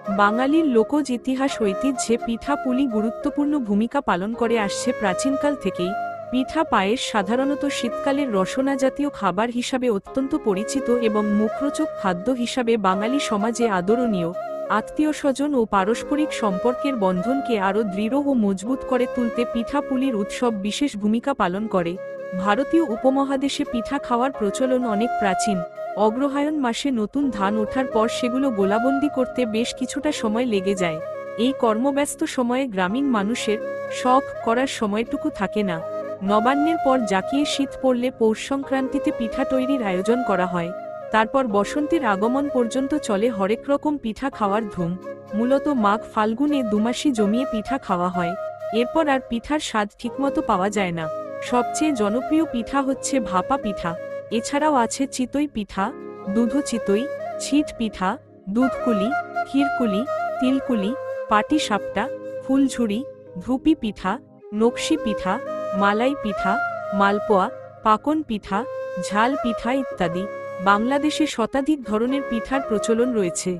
বাঙালির লোকজ ইতিহাস ঐতিহ্যে পিঠা পুলি গুরুত্বপূর্ণ ভূমিকা পালন করে আসছে প্রাচীনকাল থেকেই। পিঠা পায়েস সাধারণত শীতকালের রসনা জাতীয় খাবার হিসাবে অত্যন্ত পরিচিত এবং মুখরোচক খাদ্য হিসাবে বাঙালি সমাজে আদরণীয়। আত্মীয়স্বজন ও পারস্পরিক সম্পর্কের বন্ধনকে আরও দৃঢ় ও মজবুত করে তুলতে পিঠা পুলির উৎসব বিশেষ ভূমিকা পালন করে। ভারতীয় উপমহাদেশে পিঠা খাওয়ার প্রচলন অনেক প্রাচীন। অগ্রহায়ণ মাসে নতুন ধান ওঠার পর সেগুলো গোলাবন্দি করতে বেশ কিছুটা সময় লেগে যায়। এই কর্মব্যস্ত সময়ে গ্রামীণ মানুষের শখ করার সময়টুকু থাকে না। নবান্নের পর জাকিয়ে শীত পড়লে পৌষ সংক্রান্তিতে পিঠা তৈরির আয়োজন করা হয়। তারপর বসন্তের আগমন পর্যন্ত চলে হরেক রকম পিঠা খাওয়ার ধুম। মূলত মাঘ ফাল্গুনে দুমাসি জমিয়ে পিঠা খাওয়া হয়। এরপর আর পিঠার স্বাদ ঠিকমতো পাওয়া যায় না। সবচেয়ে জনপ্রিয় পিঠা হচ্ছে ভাপা পিঠা। এছাড়াও আছে চিতই পিঠা, দুধ চিতই, ছিট পিঠা, দুধকুলি, ক্ষীরকুলি, তিলকুলি, পাটিসাপটা, ফুলঝুরি, ধুপি পিঠা, নকশি পিঠা, মালাই পিঠা, মালপোয়া, পাকন পিঠা, ঝাল পিঠা ইত্যাদি। বাংলাদেশে শতাধিক ধরনের পিঠার প্রচলন রয়েছে।